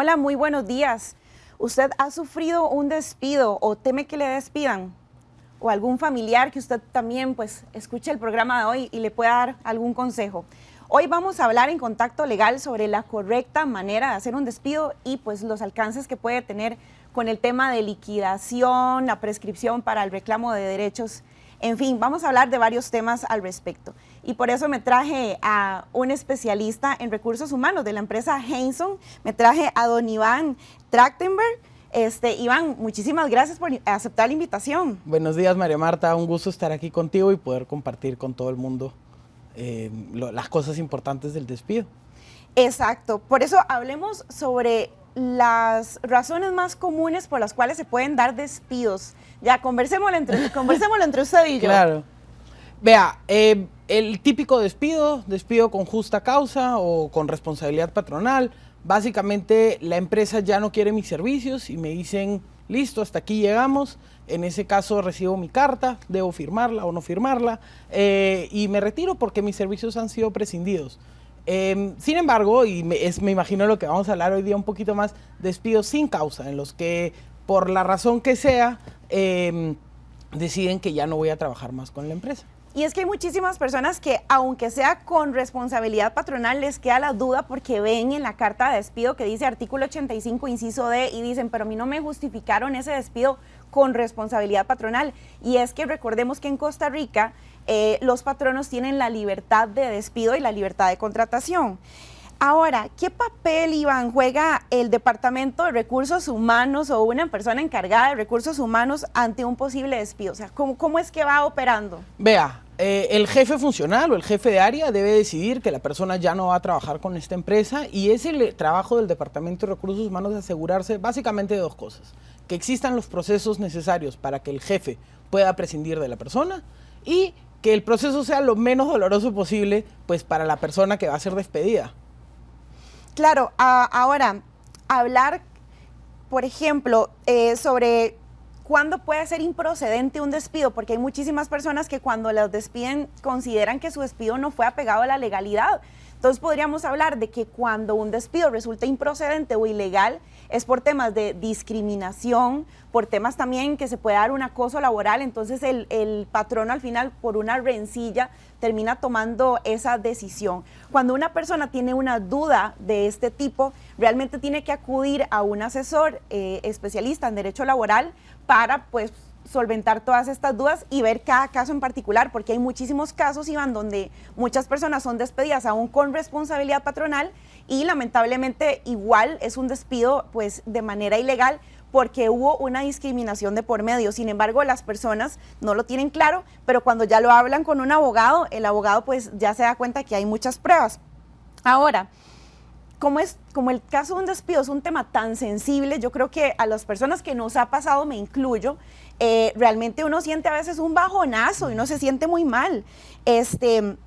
Hola, muy buenos días. ¿Usted ha sufrido un despido o teme que le despidan? ¿O algún familiar que usted también pues escuche el programa de hoy y le pueda dar algún consejo? Hoy vamos a hablar en Contacto Legal sobre la correcta manera de hacer un despido y pues los alcances que puede tener con el tema de liquidación, la prescripción para el reclamo de derechos. En fin, vamos a hablar de varios temas al respecto. Y por eso me traje a un especialista en recursos humanos de la empresa Henson. Me traje a don Iván Trachtenberg. Iván, muchísimas gracias por aceptar la invitación. Buenos días, María Marta. Un gusto estar aquí contigo y poder compartir con todo el mundo las cosas importantes del despido. Exacto. Por eso hablemos sobre las razones más comunes por las cuales se pueden dar despidos. Ya, conversémoslo entre usted y yo. Claro. Vea, el típico despido con justa causa o con responsabilidad patronal. Básicamente la empresa ya no quiere mis servicios y me dicen, listo, hasta aquí llegamos. En ese caso recibo mi carta, debo firmarla o no firmarla y me retiro porque mis servicios han sido prescindidos. Sin embargo, y me imagino lo que vamos a hablar hoy día un poquito más, despidos sin causa, en los que por la razón que sea deciden que ya no voy a trabajar más con la empresa. Y es que hay muchísimas personas que, aunque sea con responsabilidad patronal, les queda la duda porque ven en la carta de despido que dice artículo 85, inciso D, y dicen, pero a mí no me justificaron ese despido con responsabilidad patronal. Y es que recordemos que en Costa Rica los patronos tienen la libertad de despido y la libertad de contratación. Ahora, ¿qué papel, Iván, juega el Departamento de Recursos Humanos o una persona encargada de recursos humanos ante un posible despido? O sea, ¿cómo es que va operando? Vea, el jefe funcional o el jefe de área debe decidir que la persona ya no va a trabajar con esta empresa y es el trabajo del Departamento de Recursos Humanos de asegurarse básicamente de dos cosas. Que existan los procesos necesarios para que el jefe pueda prescindir de la persona y que el proceso sea lo menos doloroso posible pues para la persona que va a ser despedida. Claro, ahora, hablar, por ejemplo, sobre cuándo puede ser improcedente un despido, porque hay muchísimas personas que cuando las despiden consideran que su despido no fue apegado a la legalidad. Entonces podríamos hablar de que cuando un despido resulta improcedente o ilegal es por temas de discriminación, por temas también que se puede dar un acoso laboral, entonces el patrono al final por una rencilla termina tomando esa decisión. Cuando una persona tiene una duda de este tipo, realmente tiene que acudir a un asesor especialista en derecho laboral para pues solventar todas estas dudas y ver cada caso en particular, porque hay muchísimos casos, Iván, donde muchas personas son despedidas aún con responsabilidad patronal y lamentablemente igual es un despido pues de manera ilegal porque hubo una discriminación de por medio. Sin embargo, las personas no lo tienen claro, pero cuando ya lo hablan con un abogado, el abogado pues ya se da cuenta que hay muchas pruebas. Ahora, como el caso de un despido es un tema tan sensible, yo creo que a las personas que nos ha pasado, me incluyo, realmente uno siente a veces un bajonazo y uno se siente muy mal.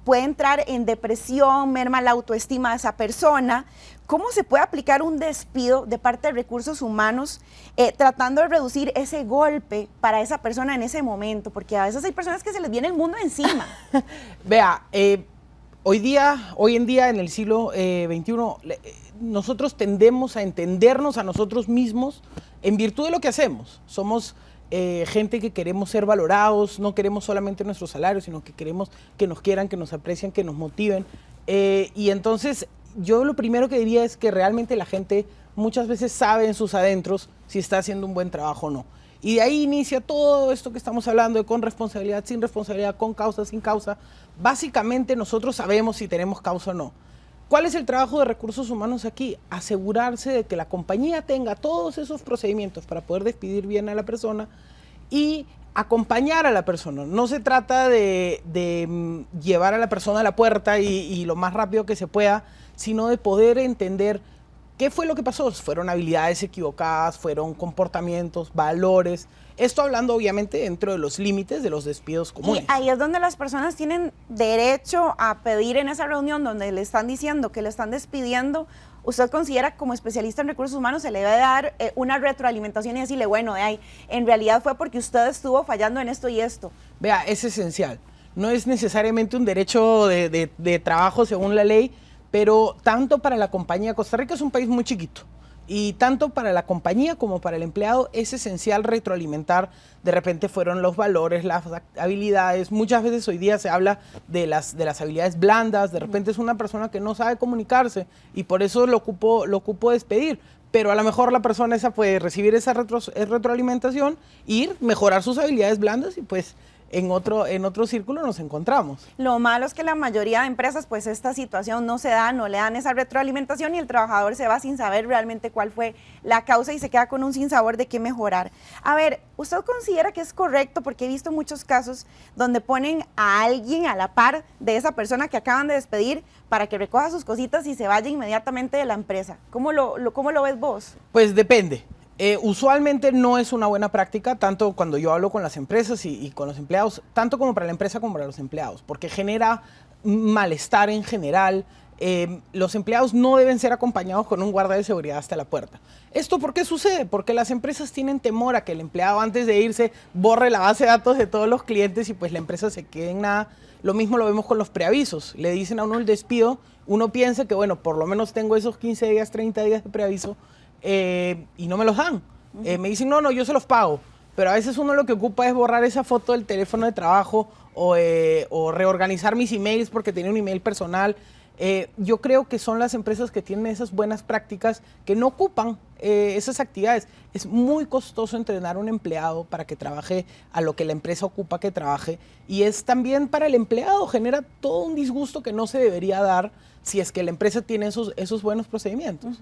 Puede entrar en depresión, merma la autoestima de esa persona. ¿Cómo se puede aplicar un despido de parte de recursos humanos tratando de reducir ese golpe para esa persona en ese momento? Porque a veces hay personas que se les viene el mundo encima. Vea, hoy en día, en el siglo XXI, nosotros tendemos a entendernos a nosotros mismos en virtud de lo que hacemos. Somos gente que queremos ser valorados, no queremos solamente nuestro salario, sino que queremos que nos quieran, que nos aprecien, que nos motiven. Y entonces, yo lo primero que diría es que realmente la gente muchas veces sabe en sus adentros si está haciendo un buen trabajo o no. Y de ahí inicia todo esto que estamos hablando de con responsabilidad, sin responsabilidad, con causa, sin causa. Básicamente nosotros sabemos si tenemos causa o no. ¿Cuál es el trabajo de recursos humanos aquí? Asegurarse de que la compañía tenga todos esos procedimientos para poder despedir bien a la persona y acompañar a la persona. No se trata de llevar a la persona a la puerta y lo más rápido que se pueda, sino de poder entender ¿qué fue lo que pasó? Fueron habilidades equivocadas, fueron comportamientos, valores. Esto hablando obviamente dentro de los límites de los despidos comunes. Y ahí es donde las personas tienen derecho a pedir en esa reunión donde le están diciendo que le están despidiendo. ¿Usted considera como especialista en recursos humanos se le debe dar una retroalimentación y decirle, bueno, en realidad fue porque usted estuvo fallando en esto y esto? Vea, es esencial. No es necesariamente un derecho de trabajo según la ley, pero tanto para la compañía, Costa Rica es un país muy chiquito, Y tanto para la compañía como para el empleado es esencial retroalimentar. De repente fueron los valores, las habilidades. Muchas veces hoy día se habla de las habilidades blandas. De repente es una persona que no sabe comunicarse y por eso lo ocupo despedir. Pero a lo mejor la persona esa puede recibir esa retroalimentación, ir, mejorar sus habilidades blandas y pues en otro círculo nos encontramos. Lo malo es que la mayoría de empresas, pues esta situación no se da, no le dan esa retroalimentación y el trabajador se va sin saber realmente cuál fue la causa y se queda con un sinsabor de qué mejorar. A ver, ¿usted considera que es correcto? Porque he visto muchos casos donde ponen a alguien a la par de esa persona que acaban de despedir para que recoja sus cositas y se vaya inmediatamente de la empresa. ¿Cómo lo ves vos? Pues depende. Usualmente no es una buena práctica, tanto cuando yo hablo con las empresas y con los empleados, tanto como para la empresa como para los empleados, porque genera malestar en general. Los empleados no deben ser acompañados con un guardia de seguridad hasta la puerta. ¿Esto por qué sucede? Porque las empresas tienen temor a que el empleado antes de irse borre la base de datos de todos los clientes y pues la empresa se quede en nada. Lo mismo lo vemos con los preavisos. Le dicen a uno el despido, uno piensa que bueno, por lo menos tengo esos 15 días, 30 días de preaviso, y no me los dan. Me dicen, no, yo se los pago. Pero a veces uno lo que ocupa es borrar esa foto del teléfono de trabajo o reorganizar mis emails porque tenía un email personal. Yo creo que son las empresas que tienen esas buenas prácticas que no ocupan esas actividades. Es muy costoso entrenar a un empleado para que trabaje a lo que la empresa ocupa que trabaje y es también para el empleado, genera todo un disgusto que no se debería dar si es que la empresa tiene esos buenos procedimientos.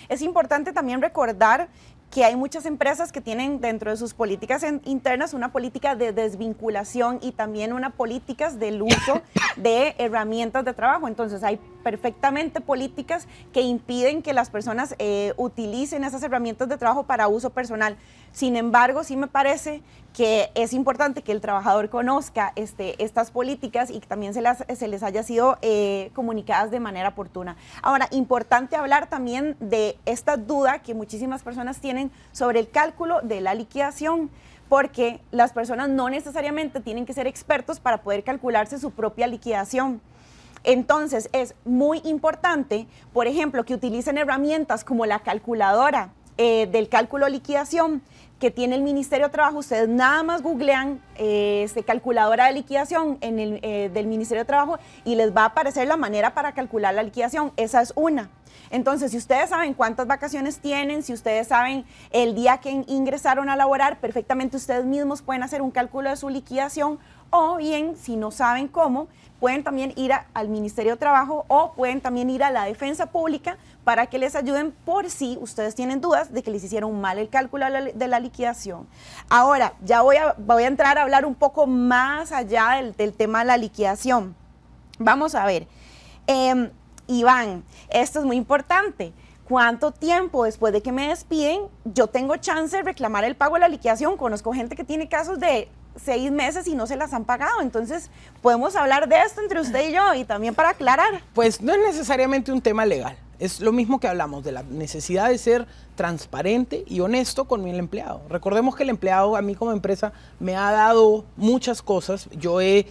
Es importante también recordar que hay muchas empresas que tienen dentro de sus políticas internas una política de desvinculación y también una políticas del uso de herramientas de trabajo. Entonces hay perfectamente políticas que impiden que las personas utilicen esas herramientas de trabajo para uso personal. Sin embargo, sí me parece que es importante que el trabajador conozca estas políticas y que también se les haya sido comunicadas de manera oportuna. Ahora, importante hablar también de esta duda que muchísimas personas tienen sobre el cálculo de la liquidación, porque las personas no necesariamente tienen que ser expertos para poder calcularse su propia liquidación. Entonces, es muy importante, por ejemplo, que utilicen herramientas como la calculadora del cálculo de liquidación que tiene el Ministerio de Trabajo. Ustedes nada más googlean calculadora de liquidación del Ministerio de Trabajo y les va a aparecer la manera para calcular la liquidación. Esa es una. Entonces, si ustedes saben cuántas vacaciones tienen, si ustedes saben el día que ingresaron a laborar, perfectamente ustedes mismos pueden hacer un cálculo de su liquidación, o bien, si no saben cómo, pueden también ir al Ministerio de Trabajo o pueden también ir a la Defensa Pública para que les ayuden por si ustedes tienen dudas de que les hicieron mal el cálculo de la liquidación. Ahora, ya voy a entrar a hablar un poco más allá del tema de la liquidación. Vamos a ver. Iván, esto es muy importante. ¿Cuánto tiempo después de que me despiden yo tengo chance de reclamar el pago de la liquidación? Conozco gente que tiene casos de 6 meses y no se las han pagado. Entonces, podemos hablar de esto entre usted y yo y también para aclarar. Pues no es necesariamente un tema legal. Es lo mismo que hablamos de la necesidad de ser transparente y honesto con el empleado. Recordemos que el empleado a mí como empresa me ha dado muchas cosas. Yo he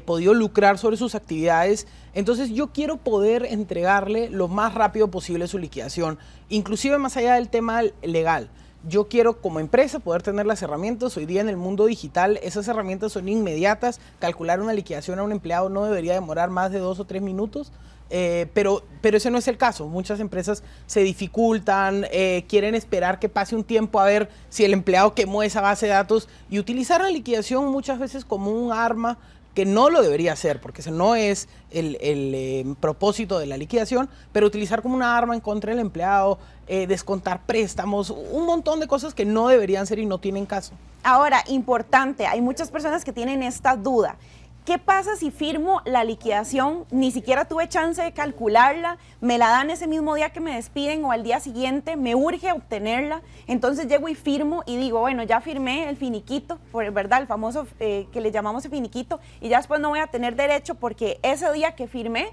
podido lucrar sobre sus actividades. Entonces yo quiero poder entregarle lo más rápido posible su liquidación, inclusive más allá del tema legal. Yo quiero como empresa poder tener las herramientas. Hoy día en el mundo digital esas herramientas son inmediatas. Calcular una liquidación a un empleado no debería demorar más de 2 o 3 minutos. Pero ese no es el caso. Muchas empresas se dificultan, quieren esperar que pase un tiempo a ver si el empleado quemó esa base de datos y utilizar la liquidación muchas veces como un arma que no lo debería hacer, porque ese no es el propósito de la liquidación, pero utilizar como una arma en contra del empleado, descontar préstamos, un montón de cosas que no deberían ser y no tienen caso. Ahora, importante, hay muchas personas que tienen esta duda. ¿Qué pasa si firmo la liquidación? Ni siquiera tuve chance de calcularla, me la dan ese mismo día que me despiden o al día siguiente, me urge obtenerla, entonces llego y firmo y digo, bueno, ya firmé el finiquito, ¿verdad? El famoso que le llamamos el finiquito, y ya después no voy a tener derecho porque ese día que firmé,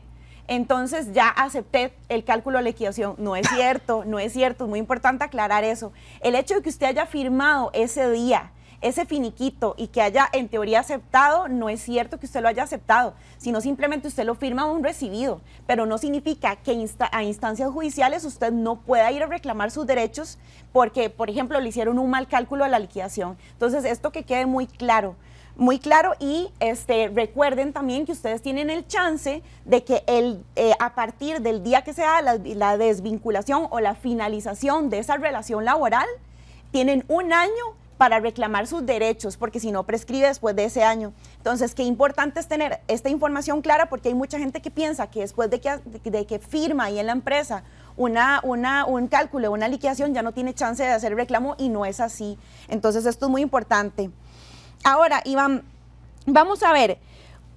entonces ya acepté el cálculo de liquidación. No es cierto, no es cierto, es muy importante aclarar eso. El hecho de que usted haya firmado ese día ese finiquito y que haya en teoría aceptado, no es cierto que usted lo haya aceptado, sino simplemente usted lo firma un recibido, pero no significa que a instancias judiciales usted no pueda ir a reclamar sus derechos porque, por ejemplo, le hicieron un mal cálculo de la liquidación. Entonces, esto que quede muy claro y recuerden también que ustedes tienen el chance de que a partir del día que se da la desvinculación o la finalización de esa relación laboral, tienen un año para reclamar sus derechos, porque si no prescribe después de ese año. Entonces, qué importante es tener esta información clara, porque hay mucha gente que piensa que después de que firma ahí en la empresa un cálculo, una liquidación, ya no tiene chance de hacer el reclamo, y no es así. Entonces, esto es muy importante. Ahora, Iván, vamos a ver,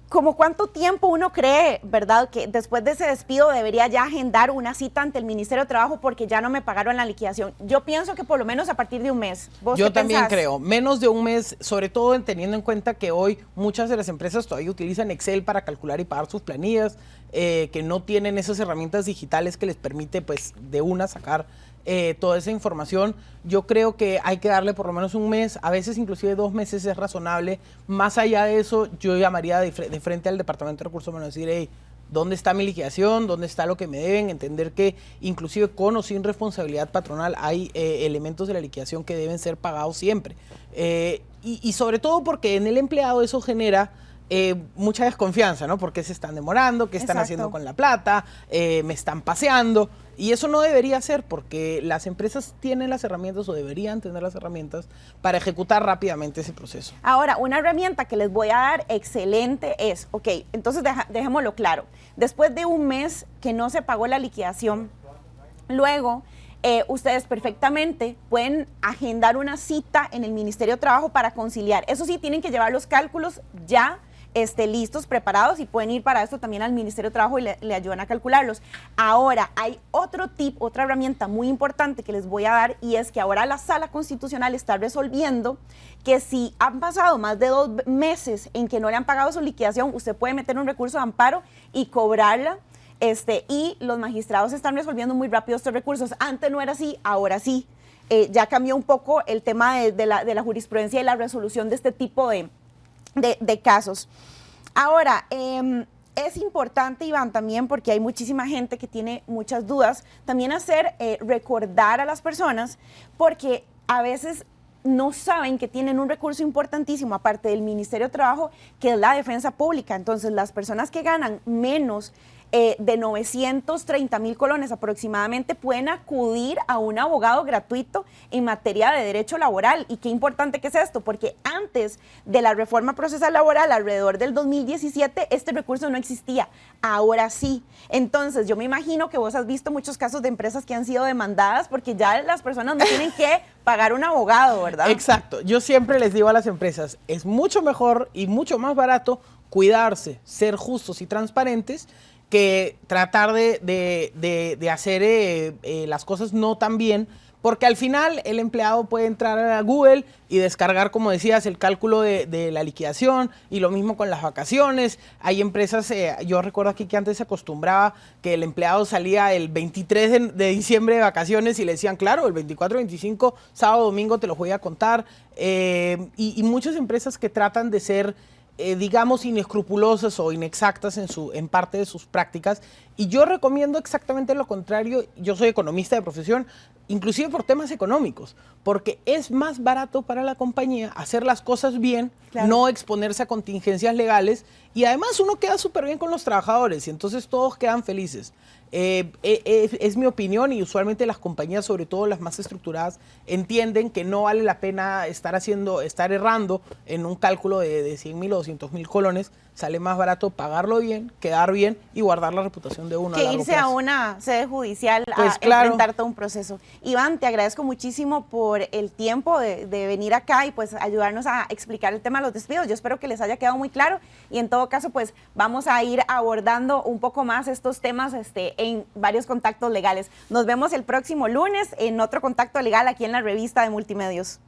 ¿cómo cuánto tiempo uno cree, verdad, que después de ese despido debería ya agendar una cita ante el Ministerio de Trabajo porque ya no me pagaron la liquidación? Yo pienso que por lo menos a partir de un mes. ¿Vos Yo qué también pensás? creo, menos de un mes, sobre todo teniendo en cuenta que hoy muchas de las empresas todavía utilizan Excel para calcular y pagar sus planillas, que no tienen esas herramientas digitales que les permite pues de una sacar toda esa información. Yo creo que hay que darle por lo menos un mes, a veces inclusive 2 meses es razonable. Más allá de eso, yo llamaría de frente al Departamento de Recursos Humanos y decir, hey, ¿dónde está mi liquidación? ¿Dónde está lo que me deben? Entender que inclusive con o sin responsabilidad patronal hay elementos de la liquidación que deben ser pagados siempre. Y sobre todo porque en el empleado eso genera mucha desconfianza, ¿no? Porque se están demorando, qué están Exacto. haciendo con la plata, me están paseando. Y eso no debería ser, porque las empresas tienen las herramientas o deberían tener las herramientas para ejecutar rápidamente ese proceso. Ahora, una herramienta que les voy a dar excelente es, ok, entonces dejémoslo claro. Después de un mes que no se pagó la liquidación, luego ustedes perfectamente pueden agendar una cita en el Ministerio de Trabajo para conciliar. Eso sí, tienen que llevar los cálculos ya listos, preparados, y pueden ir para esto también al Ministerio de Trabajo y le ayudan a calcularlos. Ahora, hay otro tip, otra herramienta muy importante que les voy a dar, y es que ahora la Sala Constitucional está resolviendo que si han pasado más de 2 meses en que no le han pagado su liquidación, usted puede meter un recurso de amparo y cobrarla. Y los magistrados están resolviendo muy rápido estos recursos. Antes no era así, ahora sí. Ya cambió un poco el tema de la jurisprudencia y la resolución de este tipo de casos. Ahora, es importante, Iván, también, porque hay muchísima gente que tiene muchas dudas, también recordar a las personas, porque a veces no saben que tienen un recurso importantísimo, aparte del Ministerio de Trabajo, que es la defensa pública. Entonces, las personas que ganan menos de 930,000 colones aproximadamente pueden acudir a un abogado gratuito en materia de derecho laboral. Y qué importante que es esto, porque antes de la reforma procesal laboral, alrededor del 2017, este recurso no existía. Ahora sí. Entonces, yo me imagino que vos has visto muchos casos de empresas que han sido demandadas porque ya las personas no tienen que pagar un abogado, ¿verdad? Exacto. Yo siempre les digo a las empresas, es mucho mejor y mucho más barato cuidarse, ser justos y transparentes, que tratar de hacer las cosas no tan bien, porque al final el empleado puede entrar a Google y descargar, como decías, el cálculo de la liquidación, y lo mismo con las vacaciones. Hay empresas, yo recuerdo aquí que antes se acostumbraba que el empleado salía el 23 de diciembre de vacaciones y le decían, claro, el 24, 25, sábado, domingo te los voy a contar, y muchas empresas que tratan de ser digamos, inescrupulosas o inexactas en parte de sus prácticas. Y yo recomiendo exactamente lo contrario. Yo soy economista de profesión, inclusive por temas económicos, porque es más barato para la compañía hacer las cosas bien, claro, no exponerse a contingencias legales, y además uno queda súper bien con los trabajadores y entonces todos quedan felices. Es mi opinión, y usualmente las compañías, sobre todo las más estructuradas, entienden que no vale la pena estar errando en un cálculo de 100,000 o 200,000 colones. Sale más barato pagarlo bien, quedar bien y guardar la reputación de uno a largo plazo. Que irse a una sede judicial pues a claro, enfrentar todo un proceso. Iván, te agradezco muchísimo por el tiempo de venir acá y pues ayudarnos a explicar el tema de los despidos. Yo espero que les haya quedado muy claro, y en todo caso pues vamos a ir abordando un poco más estos temas en varios contactos legales. Nos vemos el próximo lunes en otro contacto legal aquí en la revista de Multimedios.